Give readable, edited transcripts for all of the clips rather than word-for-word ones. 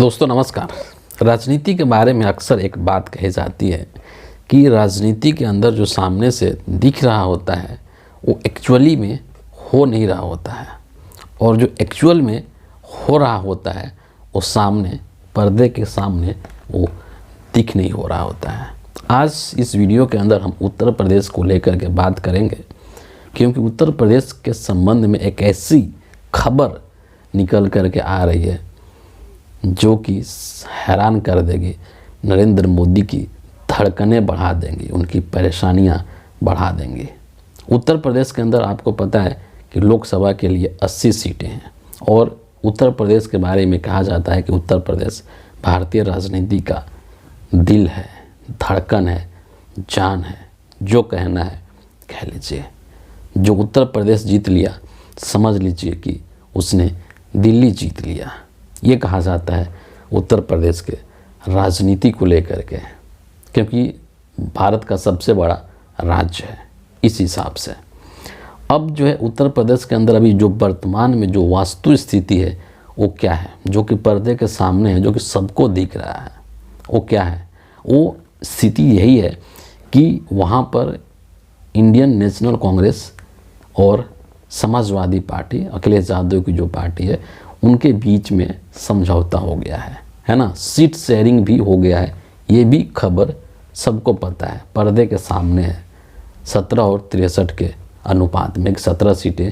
दोस्तों नमस्कार। राजनीति के बारे में अक्सर एक बात कही जाती है कि राजनीति के अंदर जो सामने से दिख रहा होता है वो एक्चुअली में हो नहीं रहा होता है, और जो एक्चुअल में हो रहा होता है वो सामने पर्दे के सामने वो दिख नहीं हो रहा होता है। आज इस वीडियो के अंदर हम उत्तर प्रदेश को लेकर के बात करेंगे, क्योंकि उत्तर प्रदेश के संबंध में एक ऐसी खबर निकल कर के आ रही है जो कि हैरान कर देगी। नरेंद्र मोदी की धड़कनें बढ़ा देंगी, उनकी परेशानियां बढ़ा देंगी। उत्तर प्रदेश के अंदर आपको पता है कि लोकसभा के लिए 80 सीटें हैं, और उत्तर प्रदेश के बारे में कहा जाता है कि उत्तर प्रदेश भारतीय राजनीति का दिल है, धड़कन है, जान है। जो कहना है कह लीजिए। जो उत्तर प्रदेश जीत लिया समझ लीजिए कि उसने दिल्ली जीत लिया। ये कहा जाता है उत्तर प्रदेश के राजनीति को लेकर के, क्योंकि भारत का सबसे बड़ा राज्य है इस हिसाब से। अब जो है उत्तर प्रदेश के अंदर अभी जो वर्तमान में जो वास्तु स्थिति है वो क्या है, जो कि पर्दे के सामने है, जो कि सबको दिख रहा है, वो क्या है? वो स्थिति यही है कि वहाँ पर इंडियन नेशनल कांग्रेस और समाजवादी पार्टी, अखिलेश यादव की जो पार्टी है, उनके बीच में समझौता हो गया है ना। सीट शेयरिंग भी हो गया है, ये भी खबर सबको पता है, पर्दे के सामने है। 17 और 63 के अनुपात में 17 सीटें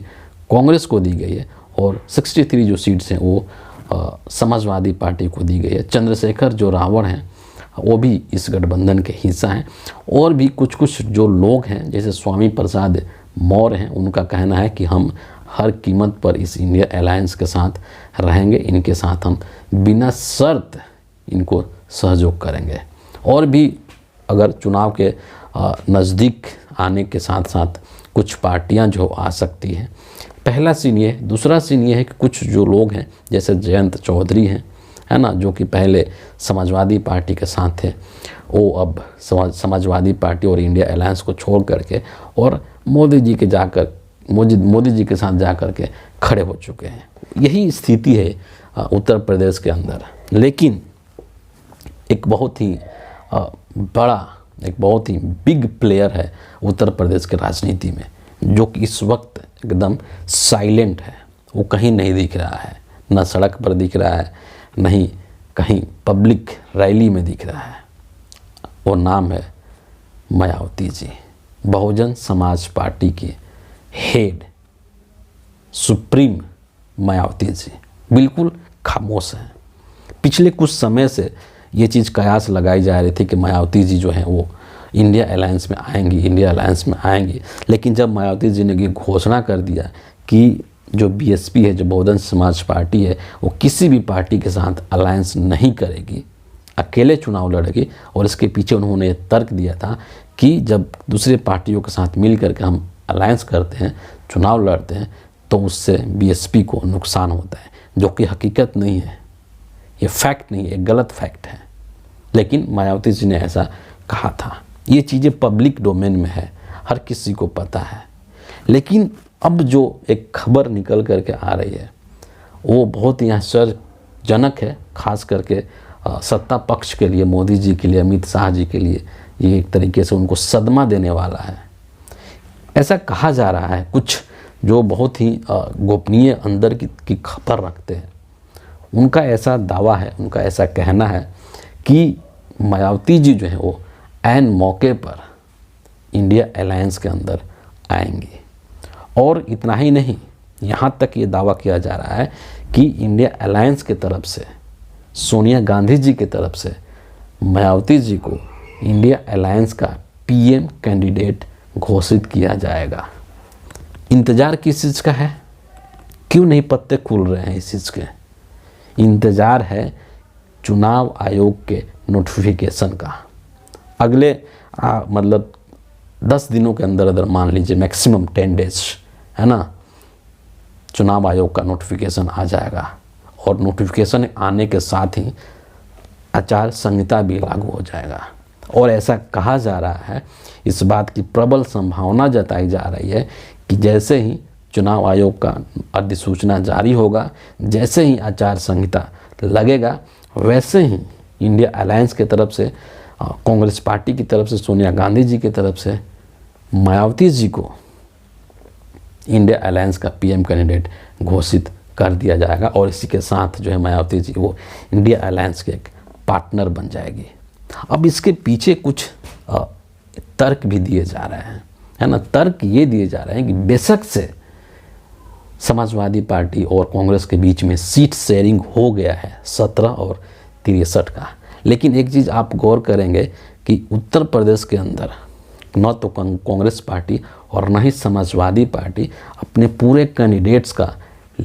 कांग्रेस को दी गई है और 63 जो सीट्स हैं वो समाजवादी पार्टी को दी गई है। चंद्रशेखर जो रावण हैं वो भी इस गठबंधन के हिस्सा हैं, और भी कुछ जो लोग हैं जैसे स्वामी प्रसाद मौर्य हैं, उनका कहना है कि हम हर कीमत पर इस इंडिया अलायंस के साथ रहेंगे, इनके साथ हम बिना शर्त इनको सहयोग करेंगे। और भी अगर चुनाव के नज़दीक आने के साथ साथ कुछ पार्टियां जो आ सकती हैं। पहला सीन ये, दूसरा सीन ये है कि कुछ जो लोग हैं जैसे जयंत चौधरी हैं, है ना, जो कि पहले समाजवादी पार्टी के साथ थे, वो अब समाजवादी पार्टी और इंडिया अलायंस को छोड़ करके और मोदी जी के साथ जा कर के खड़े हो चुके हैं। यही स्थिति है उत्तर प्रदेश के अंदर। लेकिन एक बहुत ही बड़ा, एक बहुत ही बिग प्लेयर है उत्तर प्रदेश के राजनीति में, जो कि इस वक्त एकदम साइलेंट है। वो कहीं नहीं दिख रहा है, ना सड़क पर दिख रहा है, नहीं कहीं पब्लिक रैली में दिख रहा है। वो नाम है मायावती जी, बहुजन समाज पार्टी की हेड, सुप्रीम मायावती जी बिल्कुल खामोश हैं। पिछले कुछ समय से ये चीज़ कयास लगाई जा रही थी कि मायावती जी जो हैं वो इंडिया अलायंस में आएंगी, लेकिन जब मायावती जी ने ये घोषणा कर दिया कि जो बीएसपी है, जो बहुजन समाज पार्टी है, वो किसी भी पार्टी के साथ अलायंस नहीं करेगी, अकेले चुनाव लड़ेगी। और इसके पीछे उन्होंने तर्क दिया था कि जब दूसरे पार्टियों के साथ मिल करके हम अलायंस करते हैं, चुनाव लड़ते हैं, तो उससे बीएसपी को नुकसान होता है, जो कि हकीकत नहीं है, ये फैक्ट नहीं है, गलत फैक्ट है। लेकिन मायावती जी ने ऐसा कहा था। ये चीज़ें पब्लिक डोमेन में है, हर किसी को पता है। लेकिन अब जो एक खबर निकल करके आ रही है वो बहुत ही आश्चर्यजनक है, खास करके सत्ता पक्ष के लिए, मोदी जी के लिए, अमित शाह जी के लिए ये एक तरीके से उनको सदमा देने वाला है। ऐसा कहा जा रहा है, कुछ जो बहुत ही गोपनीय अंदर की खबर रखते हैं, उनका ऐसा दावा है, उनका ऐसा कहना है कि मायावती जी जो है वो ऐन मौके पर इंडिया अलायंस के अंदर आएंगी। और इतना ही नहीं, यहाँ तक ये दावा किया जा रहा है कि इंडिया अलायंस के तरफ से, सोनिया गांधी जी की तरफ से मायावती जी को इंडिया अलायंस का पीएम कैंडिडेट घोषित किया जाएगा। इंतज़ार किस चीज़ का है? क्यों नहीं पत्ते खुल रहे हैं इस चीज़ के? इंतज़ार है चुनाव आयोग के नोटिफिकेशन का। अगले मतलब 10 दिनों के अंदर मान लीजिए, मैक्सिमम 10 डेज, है ना, चुनाव आयोग का नोटिफिकेशन आ जाएगा। और नोटिफिकेशन आने के साथ ही आचार संहिता भी लागू हो जाएगा। और ऐसा कहा जा रहा है, इस बात की प्रबल संभावना जताई जा रही है कि जैसे ही चुनाव आयोग का अधिसूचना जारी होगा, जैसे ही आचार संहिता लगेगा, वैसे ही इंडिया अलायंस की तरफ से, कांग्रेस पार्टी की तरफ से, सोनिया गांधी जी की तरफ से मायावती जी को इंडिया अलायंस का पीएम कैंडिडेट घोषित कर दिया जाएगा और इसी के साथ जो है मायावती जी वो इंडिया अलायंस के एक पार्टनर बन जाएगी। अब इसके पीछे कुछ तर्क भी दिए जा रहे हैं, है ना। तर्क ये दिए जा रहे हैं कि बेशक से समाजवादी पार्टी और कांग्रेस के बीच में सीट शेयरिंग हो गया है 17 और 63 का, लेकिन एक चीज़ आप गौर करेंगे कि उत्तर प्रदेश के अंदर न तो कांग्रेस पार्टी और न ही समाजवादी पार्टी अपने पूरे कैंडिडेट्स का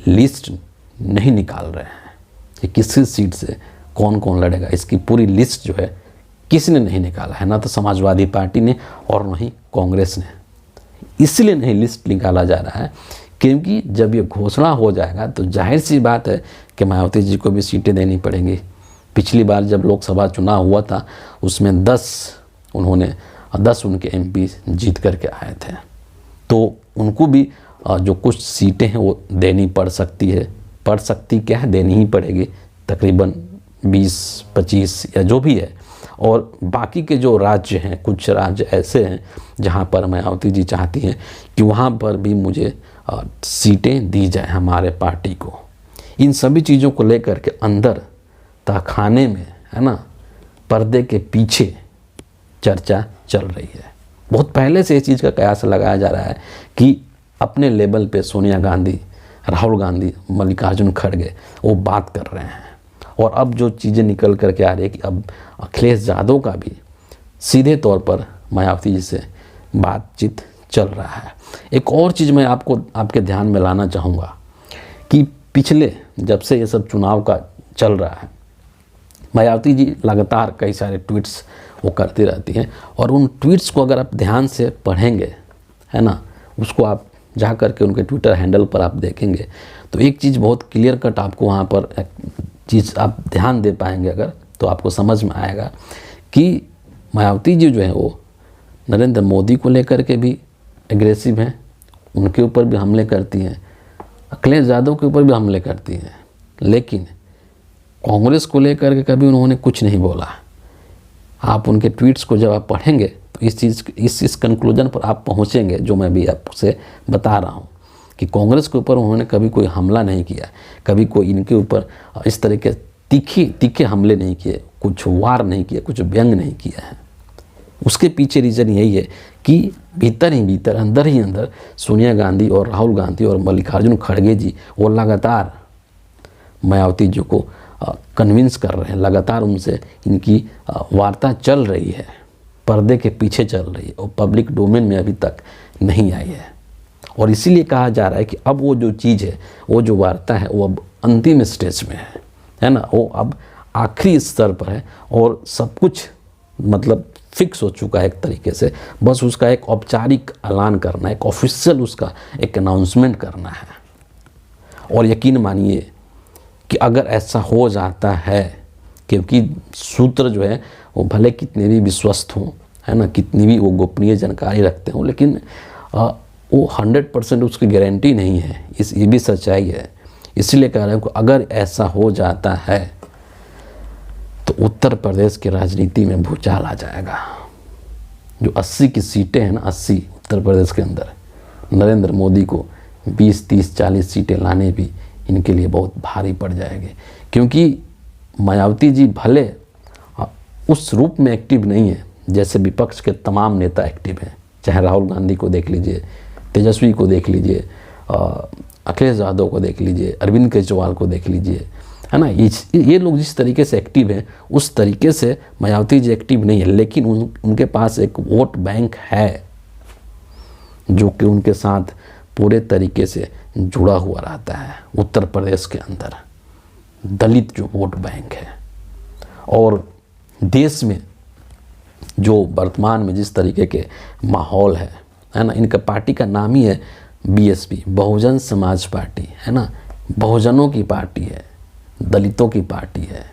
लिस्ट नहीं निकाल रहे हैं कि किसी सीट से कौन कौन लड़ेगा। इसकी पूरी लिस्ट जो है किसी ने नहीं निकाला है, ना तो समाजवादी पार्टी ने और न ही कांग्रेस ने। इसलिए नहीं लिस्ट निकाला जा रहा है क्योंकि जब ये घोषणा हो जाएगा तो जाहिर सी बात है कि मायावती जी को भी सीटें देनी पड़ेंगी। पिछली बार जब लोकसभा चुनाव हुआ था उसमें 10 उनके एमपी जीत करके आए थे, तो उनको भी जो कुछ सीटें हैं वो देनी पड़ सकती क्या है, देनी ही पड़ेगी, तकरीबन 20-25 या जो भी है। और बाकी के जो राज्य हैं, कुछ राज्य ऐसे हैं जहाँ पर मायावती जी चाहती हैं कि वहाँ पर भी मुझे सीटें दी जाए हमारे पार्टी को। इन सभी चीज़ों को लेकर के अंदर तहखाने में, है ना, पर्दे के पीछे चर्चा चल रही है। बहुत पहले से इस चीज़ का कयास लगाया जा रहा है कि अपने लेवल पे सोनिया गांधी, राहुल गांधी, मल्लिकार्जुन खड़गे वो बात कर रहे हैं और अब जो चीज़ें निकल कर के आ रही है कि अब अखिलेश यादव का भी सीधे तौर पर मायावती जी से बातचीत चल रहा है। एक और चीज़ मैं आपके ध्यान में लाना चाहूँगा कि पिछले जब से ये सब चुनाव का चल रहा है, मायावती जी लगातार कई सारे ट्वीट्स वो करती रहती हैं और उन ट्वीट्स को अगर आप ध्यान से पढ़ेंगे, है ना, उसको आप जा करके उनके ट्विटर हैंडल पर आप देखेंगे तो एक चीज़ बहुत क्लियर कट आपको वहाँ पर एक चीज़ आप ध्यान दे पाएंगे अगर, तो आपको समझ में आएगा कि मायावती जी जो है वो नरेंद्र मोदी को लेकर के भी एग्रेसिव हैं, उनके ऊपर भी हमले करती हैं, अखिलेश यादव के ऊपर भी हमले करती हैं, लेकिन कांग्रेस को लेकर के कभी उन्होंने कुछ नहीं बोला। आप उनके ट्वीट्स को जब आप पढ़ेंगे तो इस कंक्लूजन पर आप पहुंचेंगे जो मैं भी आपसे बता रहा हूं कि कांग्रेस के ऊपर उन्होंने कभी कोई हमला नहीं किया, कभी कोई इनके ऊपर इस तरह के तीखे हमले नहीं किए, कुछ वार नहीं किया, कुछ व्यंग नहीं किया है। उसके पीछे रीज़न यही है कि भीतर ही भीतर, अंदर ही अंदर सोनिया गांधी और राहुल गांधी और मल्लिकार्जुन खड़गे जी वो लगातार मायावती जी को कन्विंस कर रहे हैं, लगातार उनसे इनकी वार्ता चल रही है, पर्दे के पीछे चल रही है और पब्लिक डोमेन में अभी तक नहीं आई है। और इसीलिए कहा जा रहा है कि अब वो जो चीज़ है, वो जो वार्ता है वो अब अंतिम स्टेज में है ना, वो अब आखिरी स्तर पर है और सब कुछ मतलब फिक्स हो चुका है एक तरीके से, बस उसका एक औपचारिक ऐलान करना है, एक ऑफिशियल उसका एक अनाउंसमेंट करना है। और यकीन मानिए कि अगर ऐसा हो जाता है, क्योंकि सूत्र जो है वो भले कितने भी विश्वस्त हों, है ना, कितनी भी वो गोपनीय जानकारी रखते हों, लेकिन वो 100% उसकी गारंटी नहीं है, ये भी सच्चाई है। इसलिए कह रहा हूँ कि अगर ऐसा हो जाता है तो उत्तर प्रदेश की राजनीति में भूचाल आ जाएगा। जो 80 की सीटें हैं ना, 80 उत्तर प्रदेश के अंदर, नरेंद्र मोदी को 20, 30, 40 सीटें लाने भी इनके लिए बहुत भारी पड़ जाएंगे, क्योंकि मायावती जी भले उस रूप में एक्टिव नहीं है जैसे विपक्ष के तमाम नेता एक्टिव हैं, चाहे राहुल गांधी को देख लीजिए, तेजस्वी को देख लीजिए, अखिलेश यादव को देख लीजिए, अरविंद केजरीवाल को देख लीजिए, है ना। ये लोग जिस तरीके से एक्टिव हैं उस तरीके से मायावती जी एक्टिव नहीं है, लेकिन उनके पास एक वोट बैंक है जो कि उनके साथ पूरे तरीके से जुड़ा हुआ रहता है। उत्तर प्रदेश के अंदर दलित जो वोट बैंक है, और देश में जो वर्तमान में जिस तरीके के माहौल है ना, इनका पार्टी का नाम ही है बीएसपी, बहुजन समाज पार्टी, है ना, बहुजनों की पार्टी है, दलितों की पार्टी है,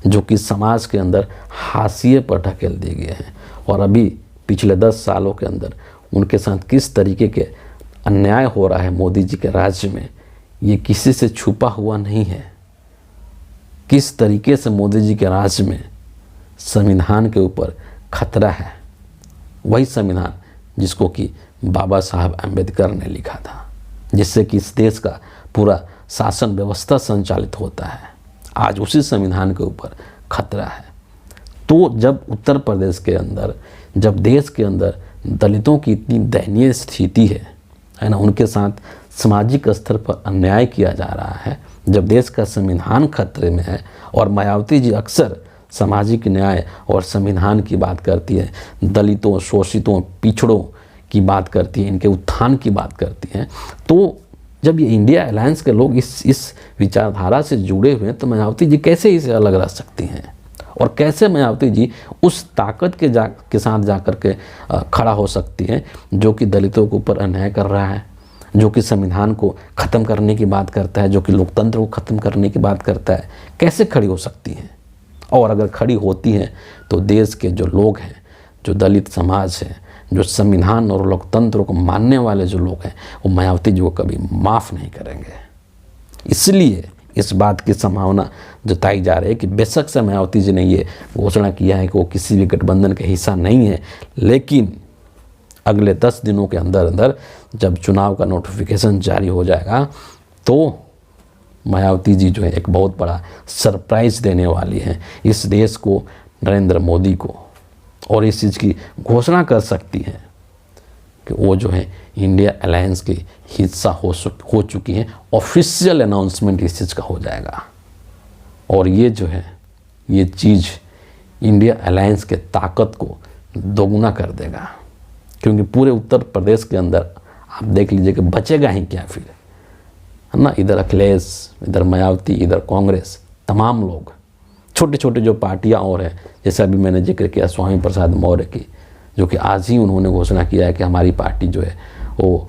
जो कि समाज के अंदर हाशिए पर ढकेल दिए गए हैं। और अभी पिछले 10 सालों के अंदर उनके साथ किस तरीके के अन्याय हो रहा है मोदी जी के राज्य में, ये किसी से छुपा हुआ नहीं है। किस तरीके से मोदी जी के राज में संविधान के ऊपर खतरा है, वही संविधान जिसको कि बाबा साहब अम्बेडकर ने लिखा था, जिससे कि इस देश का पूरा शासन व्यवस्था संचालित होता है, आज उसी संविधान के ऊपर खतरा है। तो जब उत्तर प्रदेश के अंदर, जब देश के अंदर दलितों की इतनी दयनीय स्थिति है ना, उनके साथ सामाजिक स्तर पर अन्याय किया जा रहा है, जब देश का संविधान खतरे में है और मायावती जी अक्सर सामाजिक न्याय और संविधान की बात करती है, दलितों, शोषितों, पिछड़ों की बात करती है, इनके उत्थान की बात करती हैं, तो जब ये इंडिया अलायंस के लोग इस विचारधारा से जुड़े हुए हैं तो मायावती जी कैसे इसे अलग रख सकती हैं, और कैसे मायावती जी उस ताकत के साथ जाकर के खड़ा हो सकती है जो कि दलितों के ऊपर अन्याय कर रहा है, जो कि संविधान को ख़त्म करने की बात करता है, जो कि लोकतंत्र को ख़त्म करने की बात करता है, कैसे खड़ी हो सकती हैं। और अगर खड़ी होती हैं तो देश के जो लोग हैं, जो दलित समाज है, जो संविधान और लोकतंत्र को मानने वाले जो लोग हैं, वो मायावती जी को कभी माफ़ नहीं करेंगे। इसलिए इस बात की संभावना जताई जा रही है कि बेशक से मायावती जी ने ये घोषणा किया है कि वो किसी भी गठबंधन का हिस्सा नहीं है, लेकिन अगले 10 दिनों के अंदर अंदर जब चुनाव का नोटिफिकेशन जारी हो जाएगा तो मायावती जी जो है एक बहुत बड़ा सरप्राइज़ देने वाली हैं इस देश को, नरेंद्र मोदी को, और इस चीज़ की घोषणा कर सकती हैं कि वो जो है इंडिया अलायंस की हिस्सा हो चुकी हैं। ऑफिशियल अनाउंसमेंट इस चीज़ का हो जाएगा और ये जो है ये चीज़ इंडिया अलायंस के ताकत को दोगुना कर देगा, क्योंकि पूरे उत्तर प्रदेश के अंदर आप देख लीजिए कि बचेगा ही क्या फिर, है ना। इधर अखिलेश, इधर मायावती, इधर कांग्रेस, तमाम लोग, छोटे छोटे जो पार्टियां और हैं, जैसे अभी मैंने जिक्र किया स्वामी प्रसाद मौर्य की, जो कि आज ही उन्होंने घोषणा किया है कि हमारी पार्टी जो है वो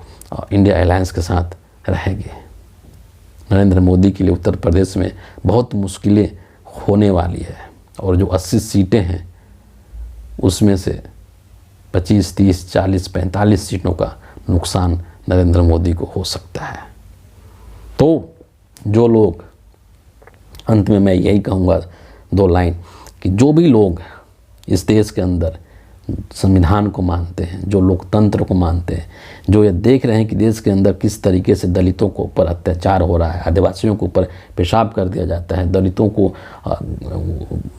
इंडिया अलायंस के साथ रहेगी। नरेंद्र मोदी के लिए उत्तर प्रदेश में बहुत मुश्किलें होने वाली है और जो 80 सीटें हैं उसमें से 25, 30, 40, 45 सीटों का नुकसान नरेंद्र मोदी को हो सकता है। तो जो लोग, अंत में मैं यही कहूँगा 2 लाइन, कि जो भी लोग इस देश के अंदर संविधान को मानते हैं, जो लोकतंत्र को मानते हैं, जो ये देख रहे हैं कि देश के अंदर किस तरीके से दलितों के ऊपर अत्याचार हो रहा है, आदिवासियों के ऊपर पेशाब कर दिया जाता है, दलितों को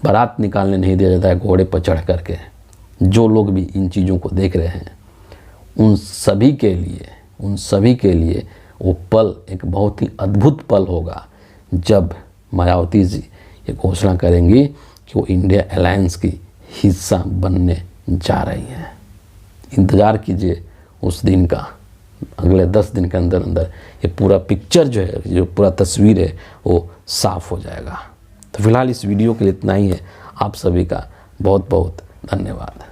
बारात निकालने नहीं दिया जाता है घोड़े पर चढ़ करके, जो लोग भी इन चीज़ों को देख रहे हैं उन सभी के लिए वो पल एक बहुत ही अद्भुत पल होगा जब मायावती जी ये घोषणा करेंगी कि वो इंडिया अलायंस की हिस्सा बनने जा रही हैं। इंतज़ार कीजिए उस दिन का। अगले 10 दिन के अंदर अंदर ये पूरा पिक्चर जो है, जो पूरा तस्वीर है, वो साफ हो जाएगा। तो फिलहाल इस वीडियो के लिए इतना ही है। आप सभी का बहुत बहुत धन्यवाद।